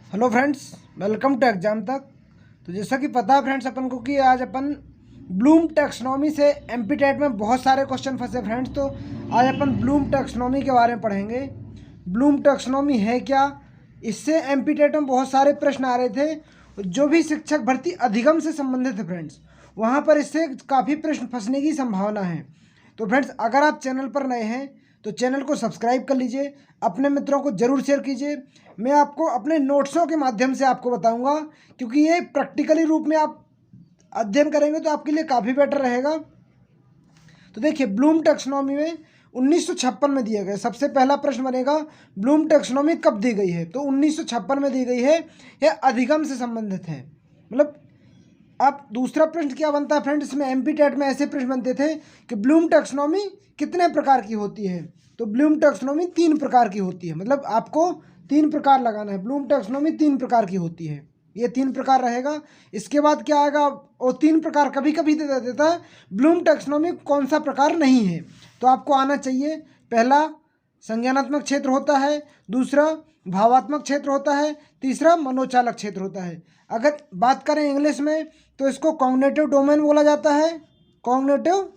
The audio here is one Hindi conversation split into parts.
Hello friends, welcome to exam Tak. तो जैसा कि पता है फ्रेंड्स अपन को कि आज अपन ब्लूम टैक्सोनॉमी से एमपी टेट में बहुत सारे क्वेश्चन फंसे फ्रेंड्स। तो आज अपन ब्लूम टैक्सोनॉमी के बारे में पढ़ेंगे। ब्लूम टैक्सोनॉमी है क्या, इससे एमपी टेट में बहुत सारे प्रश्न आ रहे थे जो भी शिक्षक भर्ती अधिगम से संबंधित है फ्रेंड्स, वहाँ पर इससे काफ़ी प्रश्न फंसने की संभावना है। तो फ्रेंड्स, अगर आप चैनल पर नए हैं तो चैनल को सब्सक्राइब कर लीजिए, अपने मित्रों को ज़रूर शेयर कीजिए। मैं आपको अपने नोट्सों के माध्यम से आपको बताऊंगा, क्योंकि ये प्रैक्टिकली रूप में आप अध्ययन करेंगे तो आपके लिए काफ़ी बेटर रहेगा। तो देखिए, ब्लूम टैक्सोनॉमी में 1956 में दिया गया। सबसे पहला प्रश्न बनेगा ब्लूम टैक्सोनॉमी कब दी गई है, तो 1956 में दी गई है। यह अधिगम से संबंधित है। मतलब अब दूसरा प्रश्न क्या बनता है फ्रेंड, इसमें एमपी टेट में ऐसे प्रश्न बनते थे कि ब्लूम टैक्सोनॉमी कितने प्रकार की होती है। तो ब्लूम टैक्सोनॉमी 3 प्रकार की होती है। मतलब आपको 3 प्रकार लगाना है। ब्लूम टैक्सोनॉमी 3 प्रकार की होती है, ये 3 प्रकार रहेगा। इसके बाद क्या आएगा, और 3 प्रकार कभी कभी दे देता है ब्लूम टैक्सोनॉमी कौन सा प्रकार नहीं है। तो आपको आना चाहिए, पहला संज्ञानात्मक क्षेत्र होता है, दूसरा भावात्मक क्षेत्र होता है, तीसरा मनोचालक क्षेत्र होता है। अगर बात करें इंग्लिश में तो इसको कॉग्निटिव डोमेन बोला जाता है। कॉग्निटिव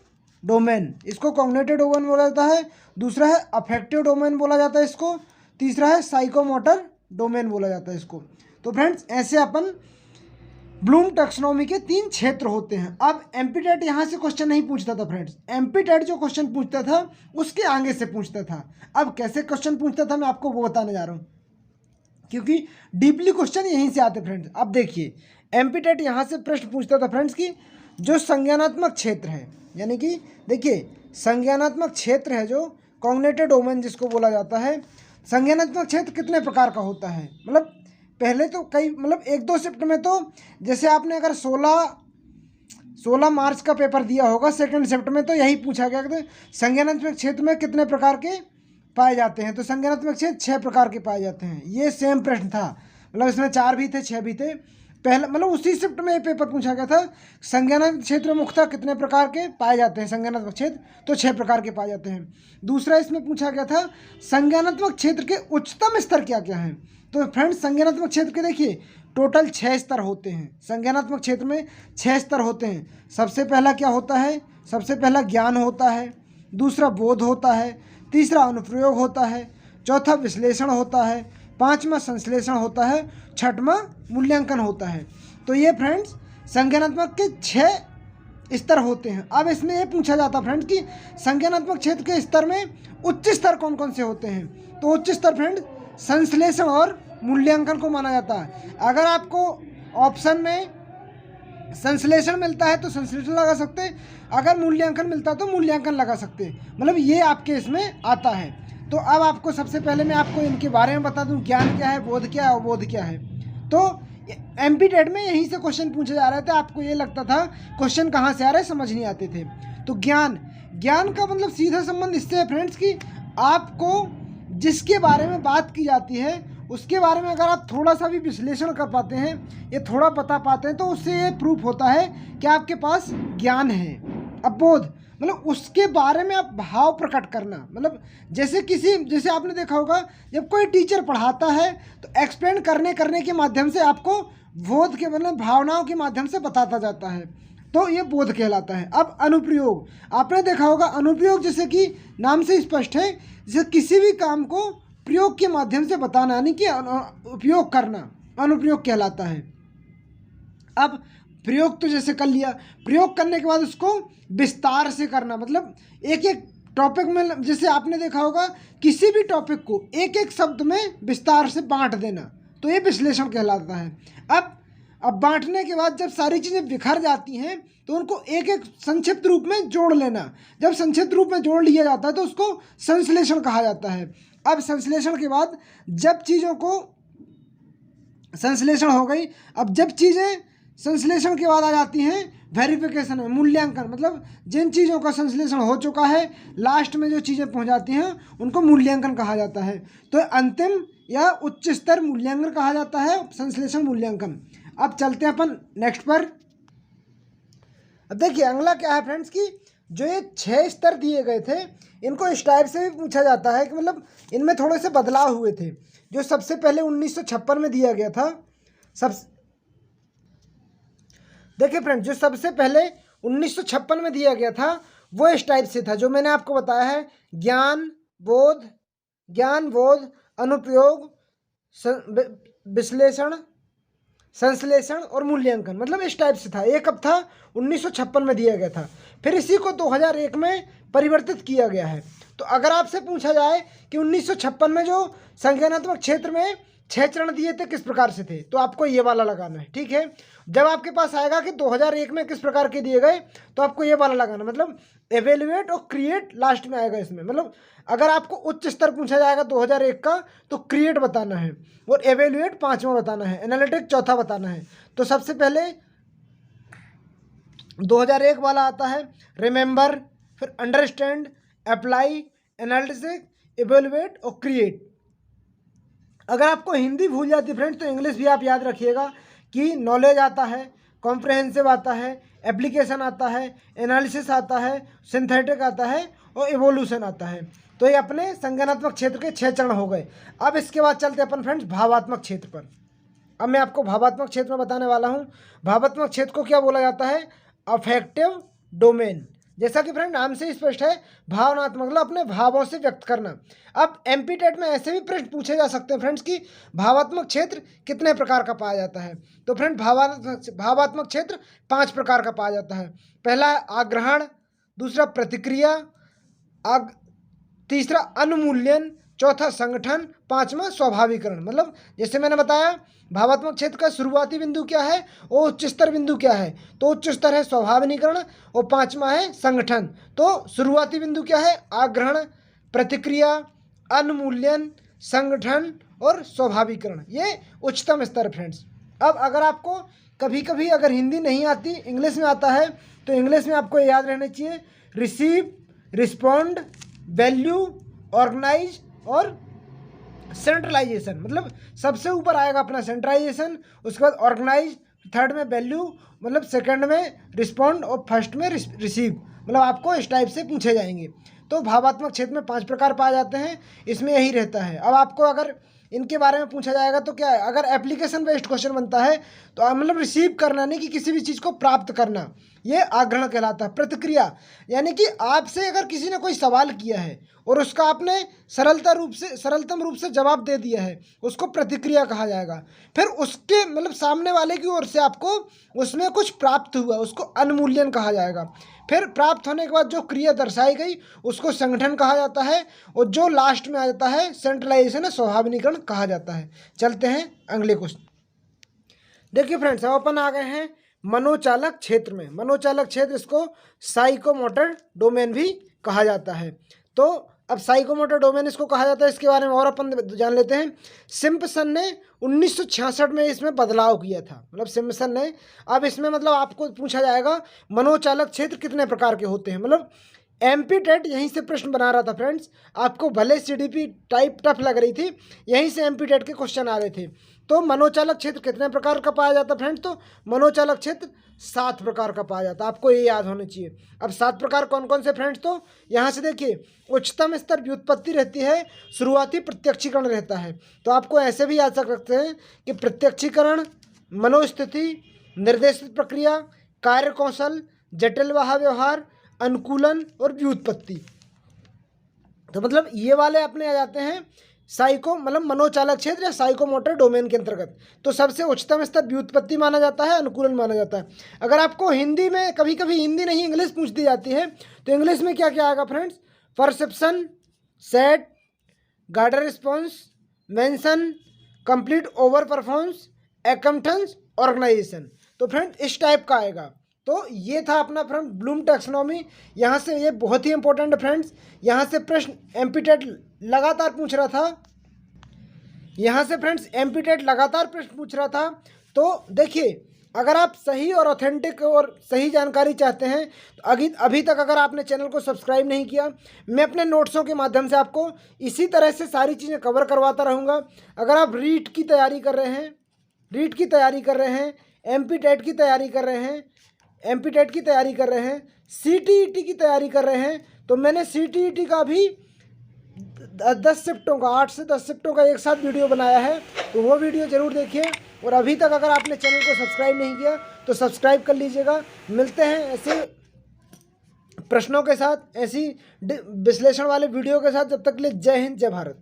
डोमेन, इसको कॉग्निटिव डोमेन बोला जाता है। दूसरा है अफेक्टिव डोमेन बोला जाता है इसको। तीसरा है साइकोमोटर डोमेन बोला जाता है इसको। तो फ्रेंड्स, ऐसे अपन ब्लूम टैक्सोनॉमी के 3 क्षेत्र होते हैं। अब एमपी टेट यहाँ से क्वेश्चन नहीं पूछता था फ्रेंड्स। एमपी टेट जो क्वेश्चन पूछता था उसके आगे से पूछता था। अब कैसे क्वेश्चन पूछता था मैं आपको वो बताने जा रहा हूँ, क्योंकि डीपली क्वेश्चन यहीं से आते फ्रेंड्स। अब देखिए, एमपी टेट यहाँ से प्रश्न पूछता था फ्रेंड्स कि जो संज्ञानात्मक क्षेत्र है, यानी कि देखिए संज्ञानात्मक क्षेत्र है जो कॉग्निटिव डोमेन जिसको बोला जाता है। संज्ञानात्मक क्षेत्र कितने प्रकार का होता है, मतलब पहले तो कई, मतलब 1-2 शिफ्ट में तो जैसे आपने अगर 16 मार्च का पेपर दिया होगा, सेकंड शिफ्ट में तो यही पूछा गया कि संज्ञानात्मक क्षेत्र में कितने प्रकार के पाए जाते हैं। तो संज्ञानात्मक क्षेत्र 6 प्रकार के पाए जाते हैं। ये सेम प्रश्न था, मतलब इसमें 4 भी थे 6 भी थे। पहले मतलब उसी शिफ्ट में ये पेपर पूछा गया था, संज्ञानात्मक क्षेत्र मुख्यतः कितने प्रकार के पाए जाते हैं। संज्ञानात्मक क्षेत्र तो 6 प्रकार के पाए जाते हैं। दूसरा इसमें पूछा गया था संज्ञानात्मक क्षेत्र के उच्चतम स्तर क्या क्या हैं। तो फ्रेंड्स, संज्ञानात्मक क्षेत्र के देखिए टोटल 6 स्तर होते हैं। संज्ञानात्मक क्षेत्र में 6 स्तर होते हैं। सबसे पहला क्या होता है, सबसे पहला ज्ञान होता है, दूसरा बोध होता है, तीसरा अनुप्रयोग होता है, चौथा विश्लेषण होता है, पांचवा संश्लेषण होता है, छठवां मूल्यांकन होता है। तो ये फ्रेंड्स संज्ञानात्मक के 6 स्तर होते हैं। अब इसमें ये पूछा जाता है फ्रेंड्स कि संज्ञानात्मक क्षेत्र के स्तर में उच्च स्तर कौन कौन से होते हैं। तो उच्च स्तर फ्रेंड्स संश्लेषण और मूल्यांकन को माना जाता है। अगर आपको ऑप्शन में संश्लेषण मिलता है तो संश्लेषण लगा सकते हैं, अगर मूल्यांकन मिलता है तो मूल्यांकन लगा सकते हैं। मतलब ये आपके इसमें आता है। तो अब आपको सबसे पहले मैं आपको इनके बारे में बता दूं, ज्ञान क्या है, बोध क्या है, अवबोध क्या है। तो एमपी टेट में यहीं से क्वेश्चन पूछे जा रहे थे। आपको ये लगता था क्वेश्चन कहाँ से आ रहे समझ नहीं आते थे। तो ज्ञान का मतलब सीधा संबंध इससे है फ्रेंड्स कि आपको जिसके बारे में बात की जाती है उसके बारे में अगर आप थोड़ा सा भी विश्लेषण कर पाते हैं, ये थोड़ा बता पाते हैं, तो उससे ये प्रूफ होता है कि आपके पास ज्ञान है। अब बोध मतलब उसके बारे में आप भाव प्रकट करना, मतलब जैसे आपने देखा होगा जब कोई टीचर पढ़ाता है तो एक्सप्लेन करने के माध्यम से आपको बोध के मतलब भावनाओं के माध्यम से बताता जाता है, तो ये बोध कहलाता है। अब अनुप्रयोग, आपने देखा होगा अनुप्रयोग जैसे कि नाम से स्पष्ट है, जैसे किसी भी काम को प्रयोग के माध्यम से बताना, यानी कि उपयोग करना, अनुप्रयोग कहलाता है। अब प्रयोग तो जैसे कर लिया, प्रयोग करने के बाद उसको विस्तार से करना, मतलब एक एक टॉपिक में, जैसे आपने देखा होगा किसी भी टॉपिक को एक एक शब्द में विस्तार से बांट देना, तो ये विश्लेषण कहलाता है। अब बांटने के बाद जब सारी चीज़ें बिखर जाती हैं तो उनको एक एक संक्षिप्त रूप में जोड़ लेना। जब संक्षिप्त रूप में जोड़ लिया जाता है तो उसको संश्लेषण कहा जाता है। अब संश्लेषण के बाद जब चीज़ों को संश्लेषण हो गई, अब जब चीज़ें संश्लेषण के बाद आ जाती हैं वेरिफिकेशन में, मूल्यांकन, मतलब जिन चीज़ों का संश्लेषण हो चुका है लास्ट में जो चीज़ें पहुंच जाती हैं उनको मूल्यांकन कहा जाता है। तो अंतिम या उच्च स्तर मूल्यांकन कहा जाता है, संश्लेषण मूल्यांकन। अब चलते हैं अपन नेक्स्ट पर। अब देखिए अगला क्या है फ्रेंड्स कि जो ये 6 स्तर दिए गए थे इनको इस टाइप से भी पूछा जाता है कि मतलब इनमें थोड़े से बदलाव हुए थे। जो सबसे पहले 1956 में दिया गया था, देखिए फ्रेंड्स, जो सबसे पहले 1956 में दिया गया था वो इस टाइप से था, जो मैंने आपको बताया है, ज्ञान बोध, अनुप्रयोग, विश्लेषण, संश्लेषण और मूल्यांकन, मतलब इस टाइप से था। ये कब था? 1956 में दिया गया था। फिर इसी को 2001 में परिवर्तित किया गया है। तो अगर आपसे पूछा जाए कि 1956 में जो संज्ञानात्मक क्षेत्र में 6 चरण दिए थे किस प्रकार से थे, तो आपको ये वाला लगाना है, ठीक है। जब आपके पास आएगा कि 2001 में किस प्रकार के दिए गए, तो आपको ये वाला लगाना, मतलब एवेल्युएट और क्रिएट लास्ट में आएगा इसमें। मतलब अगर आपको उच्च स्तर पूछा जाएगा 2001 का, तो क्रिएट बताना है और एवेल्युएट 5वां बताना है, एनालिटिक 4था बताना है। तो सबसे पहले 2001 वाला आता है रिमेंबर, फिर अंडरस्टैंड, अप्लाई, एनालिसिस, एवेल्युएट और क्रिएट। अगर आपको हिंदी भूल जाती फ्रेंड्स, तो इंग्लिश भी आप याद रखिएगा कि नॉलेज आता है, कॉम्प्रहेंसिव आता है, एप्लीकेशन आता है, एनालिसिस आता है, सिंथेटिक आता है और इवोल्यूशन आता है। तो ये अपने संज्ञानात्मक क्षेत्र के 6 चरण हो गए। अब इसके बाद चलते अपन फ्रेंड्स भावात्मक क्षेत्र पर। अब मैं आपको भावात्मक क्षेत्र में बताने वाला हूँ। भावात्मक क्षेत्र को क्या बोला जाता है? Affective domain. जैसा कि फ्रेंड नाम से स्पष्ट है, भावनात्मक, मतलब अपने भावों से व्यक्त करना। अब एमपीटेट में ऐसे भी प्रश्न पूछे जा सकते हैं फ्रेंड्स कि भावात्मक क्षेत्र कितने प्रकार का पाया जाता है। तो फ्रेंड भावात्मक क्षेत्र 5 प्रकार का पाया जाता है। पहला आग्रहण, दूसरा प्रतिक्रिया, तीसरा अनुमूल्यन, चौथा संगठन, 5वां स्वाभाविकरण। मतलब जैसे मैंने बताया, भावात्मक क्षेत्र का शुरुआती बिंदु क्या है, वो उच्च स्तर बिंदु क्या है, तो उच्च स्तर है स्वाभाविकरण और 5वां है संगठन। तो शुरुआती बिंदु क्या है? आग्रहण, प्रतिक्रिया, अनुमूल्यन, संगठन और स्वाभाविकरण, ये उच्चतम स्तर फ्रेंड्स। अब अगर आपको कभी कभी अगर हिंदी नहीं आती, इंग्लिश में आता है, तो इंग्लिश में आपको याद रहना चाहिए रिसीव, रिस्पॉन्ड, वैल्यू, ऑर्गेनाइज और सेंट्रलाइजेशन। मतलब सबसे ऊपर आएगा अपना सेंट्रलाइजेशन, उसके बाद ऑर्गेनाइज, थर्ड में वैल्यू, मतलब सेकंड में रिस्पॉन्ड और फर्स्ट में रिसीव। मतलब आपको इस टाइप से पूछे जाएंगे। तो भावात्मक क्षेत्र में 5 प्रकार पाए जाते हैं, इसमें यही रहता है। अब आपको अगर इनके बारे में पूछा जाएगा तो क्या है, अगर एप्लीकेशन बेस्ड क्वेश्चन बनता है तो मतलब रिसीव करना, नहीं कि किसी भी चीज़ को प्राप्त करना, ये आग्रहण कहलाता है। प्रतिक्रिया यानी कि आपसे अगर किसी ने कोई सवाल किया है और उसका आपने सरलतम रूप से जवाब दे दिया है, उसको प्रतिक्रिया कहा जाएगा। फिर उसके मतलब सामने वाले की ओर से आपको उसमें कुछ प्राप्त हुआ, उसको अनुमूल्यन कहा जाएगा। फिर प्राप्त होने के बाद जो क्रिया दर्शाई गई उसको संगठन कहा जाता है, और जो लास्ट में आ जाता है सेंट्रलाइजेशन, स्वाभाविकरण कहा जाता है। चलते हैं अगले क्वेश्चन। देखिए फ्रेंड्स, अब अपन आ गए हैं मनोचालक क्षेत्र में। मनोचालक क्षेत्र, इसको साइकोमोटर डोमेन भी कहा जाता है। तो अब साइकोमोटर डोमेन इसको कहा जाता है, इसके बारे में और अपन जान लेते हैं। सिम्पसन ने 1966 में इसमें बदलाव किया था, मतलब सिम्पसन ने। अब इसमें मतलब आपको पूछा जाएगा मनोचालक क्षेत्र कितने प्रकार के होते हैं। मतलब एमपीटेट यहीं से प्रश्न बना रहा था फ्रेंड्स, आपको भले सीडीपी टाइप टफ लग रही थी, यहीं से एमपीटेट के क्वेश्चन आ रहे थे। तो मनोचालक क्षेत्र कितने प्रकार का पाया जाता है फ्रेंड्स? तो मनोचालक क्षेत्र 7 प्रकार का पाया जाता है, आपको ये याद होना चाहिए। अब 7 प्रकार कौन कौन से फ्रेंड्स? तो यहाँ से देखिए, उच्चतम स्तर व्युत्पत्ति रहती है, शुरुआती प्रत्यक्षीकरण रहता है। तो आपको ऐसे भी याद रख सकते हैं कि प्रत्यक्षीकरण, मनोस्थिति, निर्देशित प्रक्रिया, कार्य कौशल, जटिल व्यवहार, अनुकूलन और व्युत्पत्ति। तो मतलब ये वाले अपने आ जाते हैं साइको मतलब मनोचालक क्षेत्र या साइकोमोटर डोमेन के अंतर्गत। तो सबसे उच्चतम स्तर व्युत्पत्ति माना जाता है, अनुकूलन माना जाता है। अगर आपको हिंदी में कभी कभी हिंदी नहीं इंग्लिश पूछ दी जाती है, तो इंग्लिश में क्या क्या आएगा फ्रेंड्स? परसेप्शन, सेट, गार्डर response, mention, complete over performance, एकम्पटेंस, ऑर्गेनाइजेशन। तो फ्रेंड इस टाइप का आएगा। तो ये था अपना फ्रेंड ब्लूम टैक्सोनॉमी। यहाँ से ये बहुत ही इंपॉर्टेंट है फ्रेंड्स, यहाँ से प्रश्न एमपीटेट लगातार पूछ रहा था, यहाँ से फ्रेंड्स एमपीटेट लगातार प्रश्न पूछ रहा था। तो देखिए, अगर आप सही और ऑथेंटिक और सही जानकारी चाहते हैं तो अभी तक अगर आपने चैनल को सब्सक्राइब नहीं किया, मैं अपने नोट्सों के माध्यम से आपको इसी तरह से सारी चीज़ें कवर करवाता रहूँगा। अगर आप रीट की तैयारी कर रहे हैं, एमपीटेट की तैयारी कर रहे हैं, सीटीईटी की तैयारी कर रहे हैं, तो मैंने सीटीईटी का भी 10 शिफ्टों का, 8 से 10 शिफ्टों का एक साथ वीडियो बनाया है, तो वो वीडियो ज़रूर देखिए। और अभी तक अगर आपने चैनल को सब्सक्राइब नहीं किया तो सब्सक्राइब कर लीजिएगा। मिलते हैं ऐसे प्रश्नों के साथ, ऐसी विश्लेषण वाले वीडियो के साथ। जब तक के लिए जय हिंद, जय भारत।